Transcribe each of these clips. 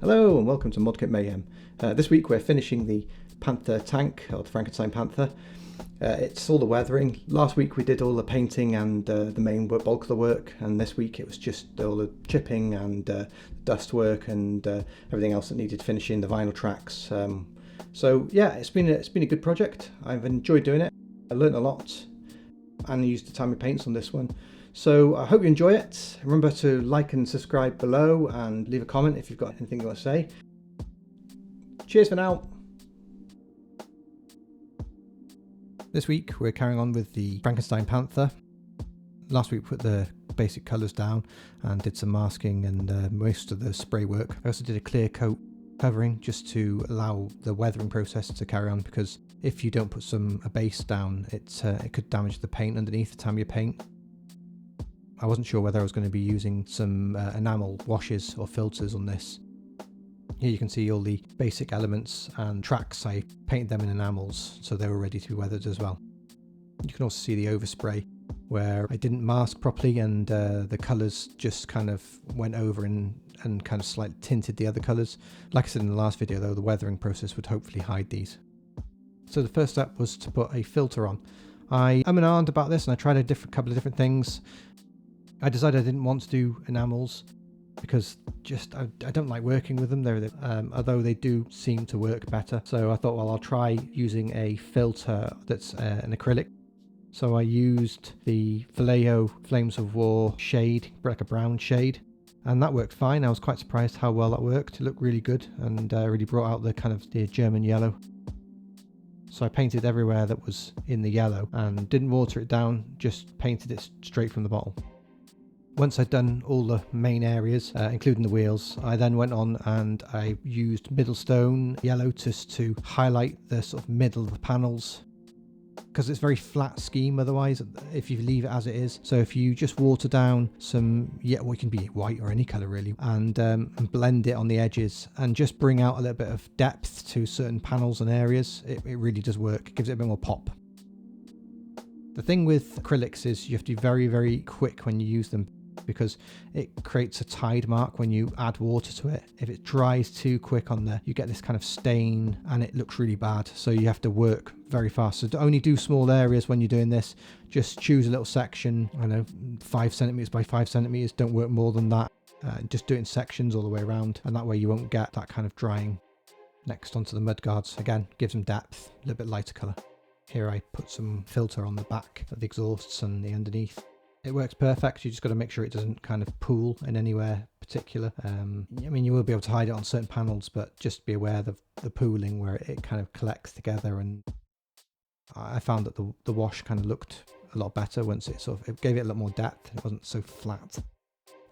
Hello and welcome to Modkit Mayhem. This week we're finishing the Panther tank, or the Frankenstein Panther. It's all the weathering. Last week we did all the painting and the main bulk of the work, and this week it was just all the chipping and dust work and everything else that needed finishing, the vinyl tracks. So yeah, it's been a good project. I've enjoyed doing it. I learned a lot and used the Tamiya paints on this one. So I hope you enjoy it. Remember to like and subscribe below and leave a comment if you've got anything you want to say. Cheers for now. This week we're carrying on with the Frankenstein Panther. Last week we put the basic colours down and did some masking and most of the spray work. I also did a clear coat covering just to allow the weathering process to carry on, because if you don't put a base down, it could damage the paint underneath, the Tamiya paint. I wasn't sure whether I was going to be using some enamel washes or filters on this. Here you can see all the basic elements and tracks. I painted them in enamels so they were ready to be weathered as well. You can also see the overspray where I didn't mask properly and the colours just kind of went over and kind of slightly tinted the other colours. Like I said in the last video though, the weathering process would hopefully hide these. So the first step was to put a filter on. I'm and ahned about this and I tried a couple of different things. I decided I didn't want to do enamels because I don't like working with them, although they do seem to work better. So I thought, well, I'll try using a filter that's an acrylic. So I used the Vallejo Flames of War shade, like a brown shade, and that worked fine. I was quite surprised how well that worked. It looked really good and really brought out the kind of the German yellow. So I painted everywhere that was in the yellow and didn't water it down, just painted it straight from the bottle. Once I'd done all the main areas, including the wheels, I then went on and I used Middlestone yellow just to highlight the sort of middle of the panels, because it's very flat scheme otherwise if you leave it as it is. So if you just water down well, it can be white or any colour really, and blend it on the edges and just bring out a little bit of depth to certain panels and areas, it really does work. It gives it a bit more pop. The thing with acrylics is you have to be very, very quick when you use them, because it creates a tide mark when you add water to it. If it dries too quick on there, you get this kind of stain and it looks really bad. So you have to work very fast. So only do small areas when you're doing this. Just choose a little section, I know 5 centimeters by 5 centimeters, don't work more than that. Just do it in sections all the way around, and that way you won't get that kind of drying. Next, onto the mud guards. Again, gives them depth, a little bit lighter colour. Here I put some filter on the back of the exhausts and the underneath. It works perfect. You just got to make sure it doesn't kind of pool in anywhere particular. I mean, you will be able to hide it on certain panels, but just be aware of the pooling where it kind of collects together. And I found that the wash kind of looked a lot better once it gave it a lot more depth. It wasn't so flat.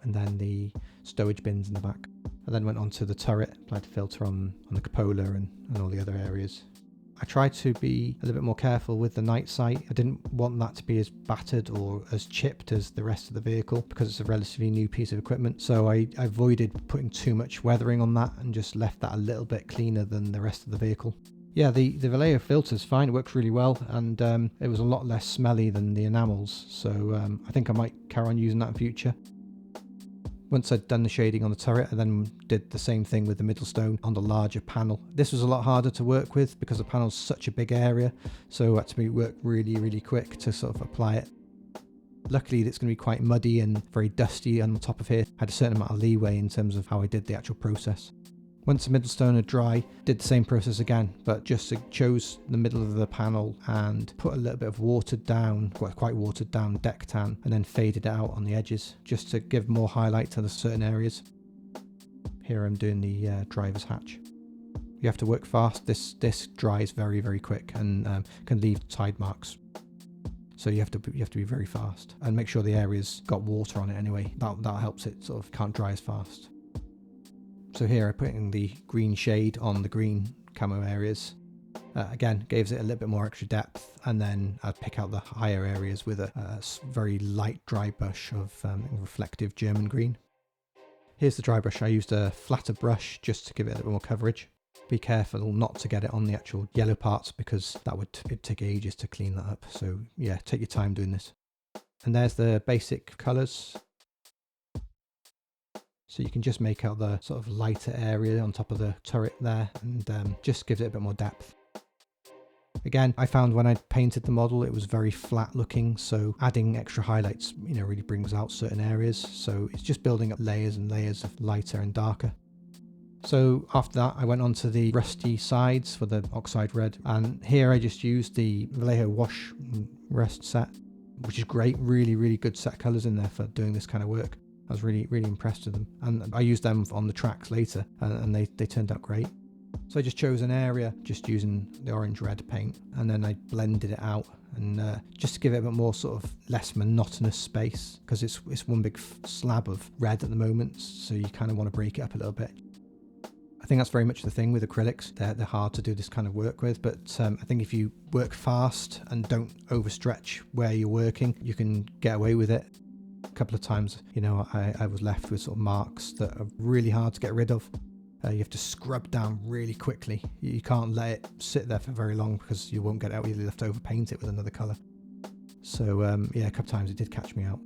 And then the stowage bins in the back. I then went on to the turret, applied the filter on the cupola and all the other areas. I tried to be a little bit more careful with the night sight. I didn't want that to be as battered or as chipped as the rest of the vehicle, because it's a relatively new piece of equipment. So I avoided putting too much weathering on that and just left that a little bit cleaner than the rest of the vehicle. Yeah, the Vallejo filter is fine. It works really well, and it was a lot less smelly than the enamels. So I think I might carry on using that in future. Once I'd done the shading on the turret, I then did the same thing with the Middlestone on the larger panel. This was a lot harder to work with because the panel's such a big area, so I had to work really, really quick to sort of apply it. Luckily, it's going to be quite muddy and very dusty on the top of here. I had a certain amount of leeway in terms of how I did the actual process. Once the Middlestone had dry, did the same process again, but just chose the middle of the panel and put a little bit of quite watered down deck tan, and then faded it out on the edges just to give more highlight to the certain areas. Here I'm doing the driver's hatch. You have to work fast. This dries very, very quick and can leave tide marks. So you have to be very fast and make sure the area's got water on it anyway. That helps it sort of can't dry as fast. So here I'm putting the green shade on the green camo areas. Again, gives it a little bit more extra depth, and then I'd pick out the higher areas with a very light dry brush of reflective German green. Here's the dry brush. I used a flatter brush just to give it a little more coverage. Be careful not to get it on the actual yellow parts, because it'd take ages to clean that up. So yeah, take your time doing this. And there's the basic colours. So you can just make out the sort of lighter area on top of the turret there, and just gives it a bit more depth. Again, I found when I painted the model it was very flat looking, so adding extra highlights, really brings out certain areas. So it's just building up layers and layers of lighter and darker. So after that I went on to the rusty sides for the oxide red, and here I just used the Vallejo wash rust set, which is great. Really good set colours in there for doing this kind of work. I was really impressed with them, and I used them on the tracks later, and they turned out great. So I just chose an area just using the orange red paint, and then I blended it out, and just to give it a bit more sort of less monotonous space, because it's one big slab of red at the moment, so you kind of want to break it up a little bit. I think that's very much the thing with acrylics. They're hard to do this kind of work with, but I think if you work fast and don't overstretch where you're working, you can get away with it. A couple of times, I was left with sort of marks that are really hard to get rid of. You have to scrub down really quickly. You can't let it sit there for very long because you won't get it out. You'll have to overpaint it with another colour. So a couple of times it did catch me out.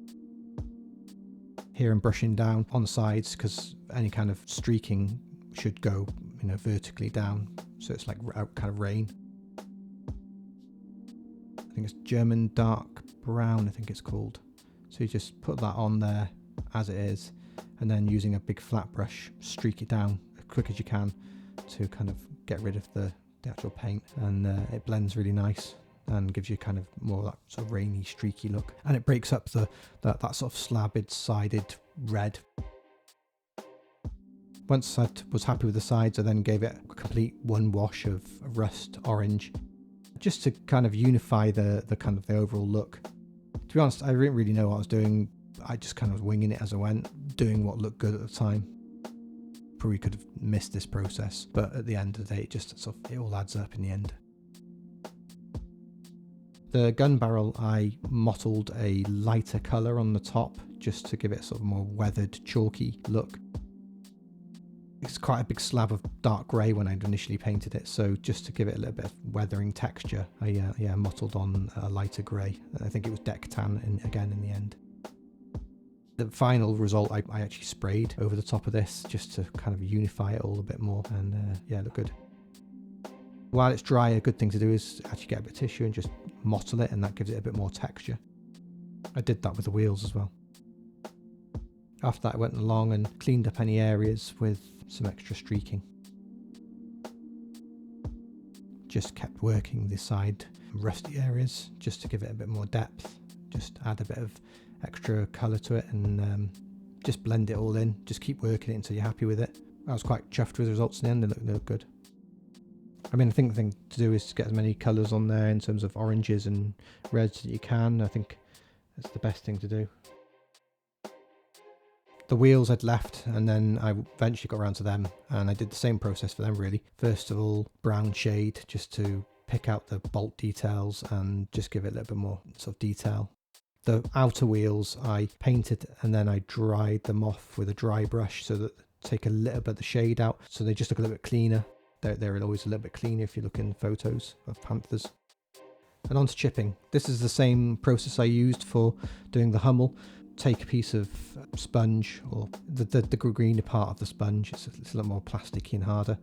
Here I'm brushing down on the sides because any kind of streaking should go vertically down, so it's like kind of rain. I think it's German dark brown, I think it's called. So you just put that on there as it is, and then using a big flat brush streak it down as quick as you can to kind of get rid of the actual paint, and it blends really nice and gives you kind of more that sort of rainy streaky look, and it breaks up that sort of slabbed sided red. Once I was happy with the sides, I then gave it a complete one wash of rust orange, just to kind of unify the kind of the overall look. To be honest, I didn't really know what I was doing. I just kind of was winging it as I went, doing what looked good at the time. Probably could have missed this process, but at the end of the day, it all adds up in the end. The gun barrel, I mottled a lighter colour on the top, just to give it a sort of more weathered, chalky look. It's quite a big slab of dark grey when I'd initially painted it, so just to give it a little bit of weathering texture, I mottled on a lighter grey. I think it was deck tan again in the end. The final result I actually sprayed over the top of this just to kind of unify it all a bit more, and it looked good. While it's dry, a good thing to do is actually get a bit of tissue and just mottle it, and that gives it a bit more texture. I did that with the wheels as well. After that I went along and cleaned up any areas with some extra streaking. Just kept working the side rusty areas just to give it a bit more depth, just add a bit of extra colour to it, and just blend it all in. Just keep working it until you're happy with it. I was quite chuffed with the results in the end. They look good. I mean, I think the thing to do is to get as many colours on there in terms of oranges and reds that you can. I think that's the best thing to do. The wheels I'd left, and then I eventually got around to them, and I did the same process for them really. First of all, brown shade just to pick out the bolt details and just give it a little bit more sort of detail. The outer wheels I painted and then I dried them off with a dry brush so that take a little bit of the shade out, so they just look a little bit cleaner. They're always a little bit cleaner if you look in photos of Panthers. And on to chipping. This is the same process I used for doing the Hummel. Take a piece of sponge, or the greener part of the sponge, it's a little more plasticky and harder.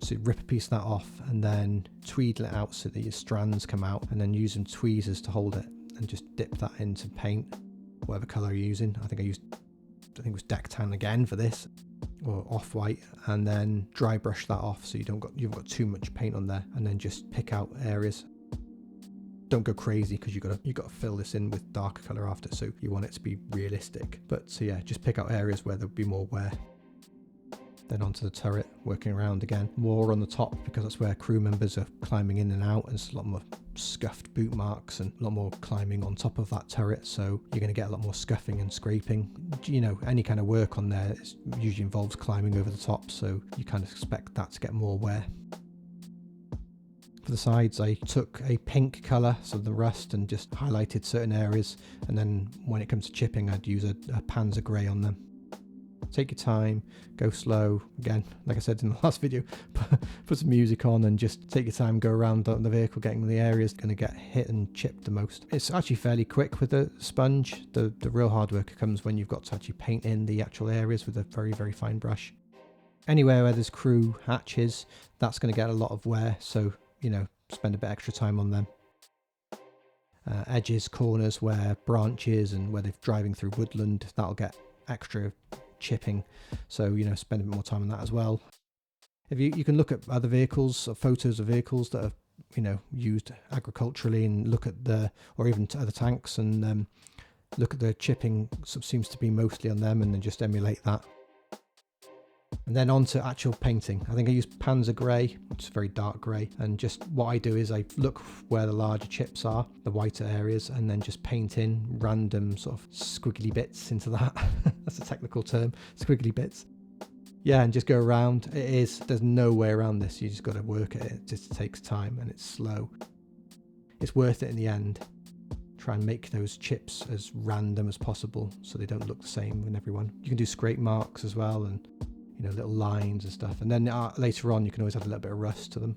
So rip a piece of that off and then tweedle it out so that your strands come out, and then use some tweezers to hold it, and just dip that into paint, whatever colour you're using. I think it was deck tan again for this, or off-white, and then dry brush that off so you've got too much paint on there, and then just pick out areas. Don't go crazy because you've got to fill this in with darker colour after, so you want it to be realistic. But so yeah, just pick out areas where there'll be more wear. Then onto the turret, working around again. More on the top because that's where crew members are climbing in and out, and there's a lot more scuffed boot marks and a lot more climbing on top of that turret, so you're going to get a lot more scuffing and scraping. Any kind of work on there usually involves climbing over the top, so you kind of expect that to get more wear. For the sides, I took a pink colour, so the rust, and just highlighted certain areas, and then when it comes to chipping I'd use a Panzer grey on them. Take your time, go slow. Again, like I said in the last video, put some music on and just take your time, go around the vehicle, getting the areas going to get hit and chipped the most. It's actually fairly quick with the sponge. The real hard work comes when you've got to actually paint in the actual areas with a very, very fine brush. Anywhere where there's crew hatches, that's going to get a lot of wear, so, you know, spend a bit extra time on them. Edges, corners where branches and where they're driving through woodland, that'll get extra chipping, so, you know, spend a bit more time on that as well. If you can look at other vehicles, or photos of vehicles that are, you know, used agriculturally, and look at or even other tanks, and look at the chipping, seems to be mostly on them, and then just emulate that. And then on to actual painting. I think I use Panzer Grey, which is very dark grey, and just what I do is I look where the larger chips are, the whiter areas, and then just paint in random sort of squiggly bits into that. That's a technical term, squiggly bits. Yeah, and just go around. There's no way around this. You just got to work at it. It just takes time and it's slow. It's worth it in the end. Try and make those chips as random as possible so they don't look the same in everyone. You can do scrape marks as well, and, you know, little lines and stuff, and then later on you can always add a little bit of rust to them.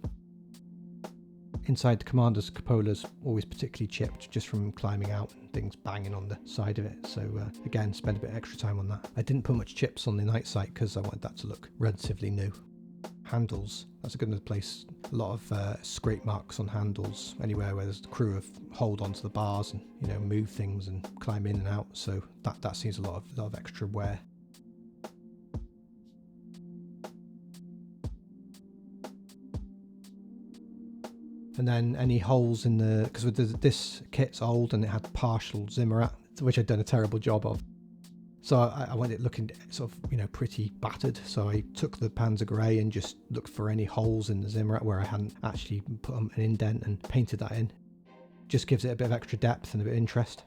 Inside the commander's cupola's always particularly chipped just from climbing out and things banging on the side of it, so again, spend a bit extra time on that. I didn't put much chips on the night sight because I wanted that to look relatively new. Handles, that's a good place. A lot of scrape marks on handles, anywhere where there's the crew of hold onto the bars and, you know, move things and climb in and out, so that sees a lot of extra wear. And then any holes in because this kit's old and it had partial Zimmerat, which I'd done a terrible job of. So I wanted it looking sort of, you know, pretty battered. So I took the Panzer Grey and just looked for any holes in the Zimmerat where I hadn't actually put an indent and painted that in. Just gives it a bit of extra depth and a bit of interest.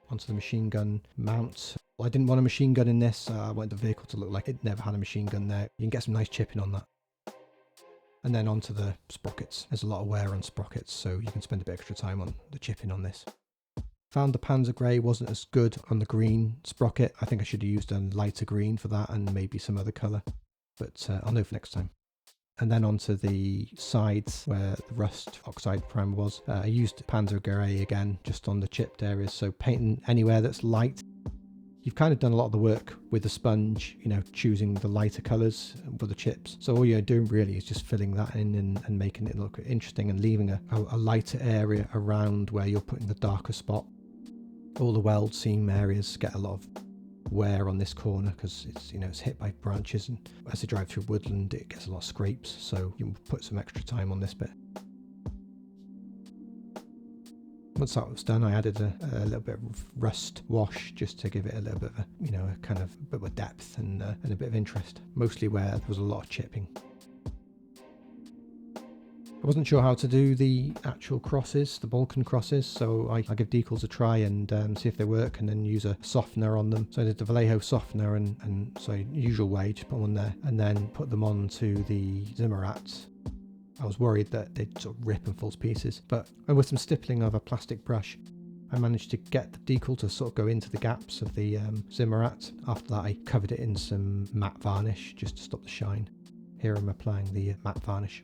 Onto the machine gun mount. Well, I didn't want a machine gun in this. I wanted the vehicle to look like it never had a machine gun there. You can get some nice chipping on that. And then onto the sprockets. There's a lot of wear on sprockets, so you can spend a bit extra time on the chipping on this. Found the Panzer Grey wasn't as good on the green sprocket. I think I should have used a lighter green for that and maybe some other colour, but I'll know for next time. And then onto the sides where the rust oxide primer was. I used Panzer Grey again, just on the chipped areas, so painting anywhere that's light. You've kind of done a lot of the work with the sponge, you know, choosing the lighter colours for the chips. So all you're doing really is just filling that in and making it look interesting and leaving a lighter area around where you're putting the darker spot. All the weld seam areas get a lot of wear on this corner because it's, you know, it's hit by branches, and as they drive through woodland it gets a lot of scrapes, so you put some extra time on this bit. Once that was done, I added a little bit of rust wash just to give it a little bit of a, you know, a kind of bit of depth and a bit of interest, mostly where there was a lot of chipping. I wasn't sure how to do the actual crosses, the Balkan crosses, so I give decals a try and see if they work, and then use a softener on them. So I did the Vallejo softener and so usual way, just put them on there and then put them onto the Zimmerat. I was worried that they'd sort of rip and fall to pieces, but with some stippling of a plastic brush, I managed to get the decal to sort of go into the gaps of the Zimmerat. After that, I covered it in some matte varnish just to stop the shine. Here I'm applying the matte varnish.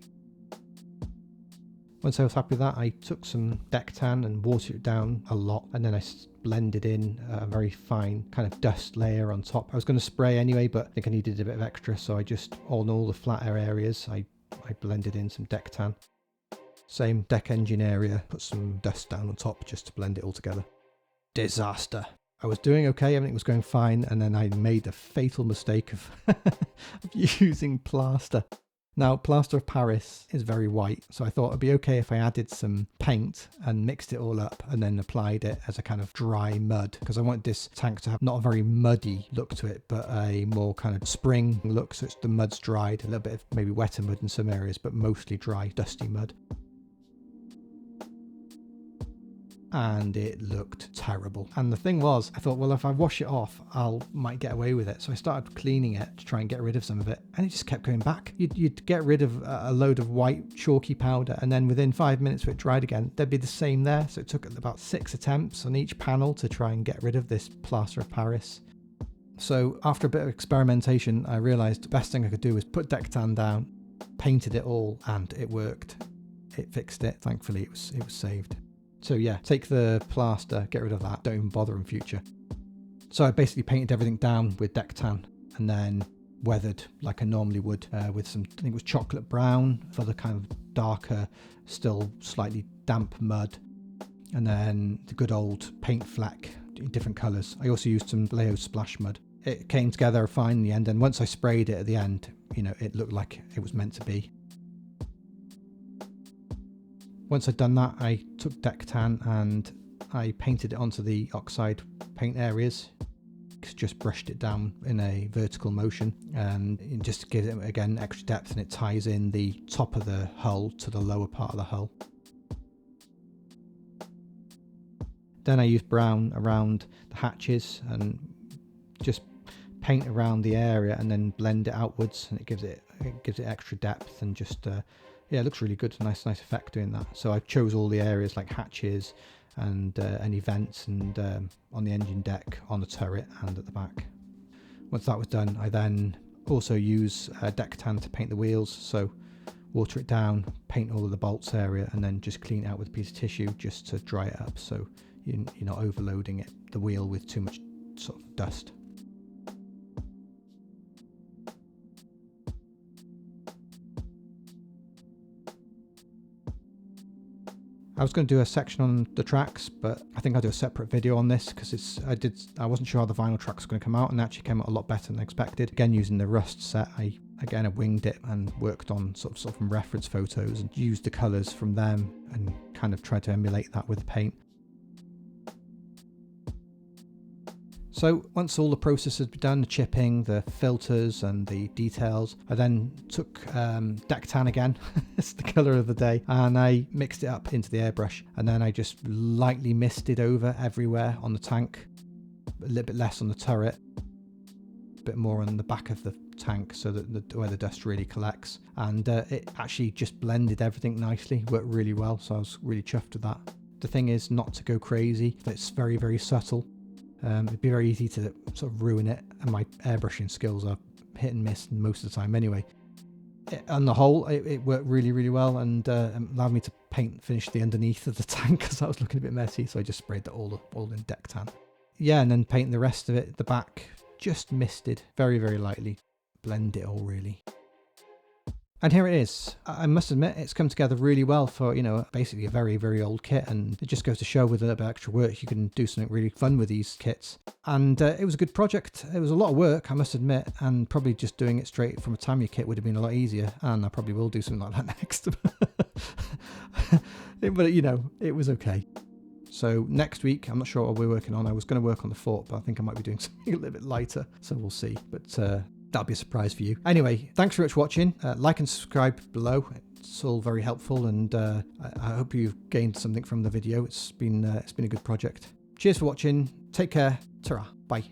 Once I was happy with that, I took some deck tan and watered it down a lot, and then I blended in a very fine kind of dust layer on top. I was going to spray anyway, but I think I needed a bit of extra, so I just, on all the flatter areas, I blended in some deck tan. Same deck engine area, put some dust down on top just to blend it all together. Disaster. I was doing okay, everything was going fine, and then I made the fatal mistake of using plaster. Now, plaster of Paris is very white, so I thought it'd be okay if I added some paint and mixed it all up and then applied it as a kind of dry mud, because I want this tank to have not a very muddy look to it, but a more kind of spring look, so the mud's dried, a little bit of maybe wetter mud in some areas, but mostly dry, dusty mud. And it looked terrible. And the thing was, I thought, well, if I wash it off, might get away with it. So I started cleaning it to try and get rid of some of it, and it just kept going back. You'd get rid of a load of white chalky powder, and then within 5 minutes when it dried again, there'd be the same there. So it took about 6 attempts on each panel to try and get rid of this plaster of Paris. So after a bit of experimentation, I realised the best thing I could do was put Dectan down, painted it all, and it worked. It fixed it. Thankfully, it was saved. So yeah, take the plaster, get rid of that, don't even bother in future. So I basically painted everything down with Dectan and then weathered like I normally would with some, I think it was chocolate brown for the kind of darker, still slightly damp mud, and then the good old paint fleck in different colours. I also used some Leo splash mud. It came together fine in the end, and once I sprayed it at the end, you know, it looked like it was meant to be. Once I'd done that, I took Dectan and I painted it onto the oxide paint areas. Just brushed it down in a vertical motion, and just to give it again extra depth, and it ties in the top of the hull to the lower part of the hull. Then I used brown around the hatches and just paint around the area and then blend it outwards, and it gives it extra depth, and just yeah, it looks really good. Nice effect doing that. So I chose all the areas like hatches and any vents, and on the engine deck, on the turret, and at the back. Once that was done, I then also use Dectan to paint the wheels. So water it down, paint all of the bolts area, and then just clean it out with a piece of tissue just to dry it up, so you're not overloading the wheel with too much sort of dust. I was going to do a section on the tracks, but I think I'll do a separate video on this because I wasn't sure how the vinyl tracks were going to come out, and it actually came out a lot better than expected. Again, using the rust set, I winged it and worked on sort of from reference photos and used the colours from them and kind of tried to emulate that with the paint. So once all the process had been done, the chipping, the filters and the details, I then took Dectan again, it's the colour of the day, and I mixed it up into the airbrush, and then I just lightly misted over everywhere on the tank, a little bit less on the turret, a bit more on the back of the tank so that where the dust really collects, and it actually just blended everything nicely, worked really well, so I was really chuffed with that. The thing is not to go crazy, it's very, very subtle. It'd be very easy to sort of ruin it, and my airbrushing skills are hit and miss most of the time anyway. On the whole, it worked really, really well, and allowed me to finish the underneath of the tank because that was looking a bit messy, so I just sprayed that all in Dectan. Yeah, and then paint the rest of it, the back, just misted very, very lightly, blend it all really. And here it is. I must admit, it's come together really well for, basically a very, very old kit, and it just goes to show with a little bit of extra work, you can do something really fun with these kits. And it was a good project. It was a lot of work, I must admit, and probably just doing it straight from a Tamiya kit would have been a lot easier, and I probably will do something like that next. But, it was okay. So next week, I'm not sure what we're working on. I was going to work on the fort, but I think I might be doing something a little bit lighter, so we'll see. But that'll be a surprise for you. Anyway, thanks very much for watching. Like and subscribe below. It's all very helpful, and I hope you've gained something from the video. It's been a good project. Cheers for watching. Take care. Ta-ra. Bye.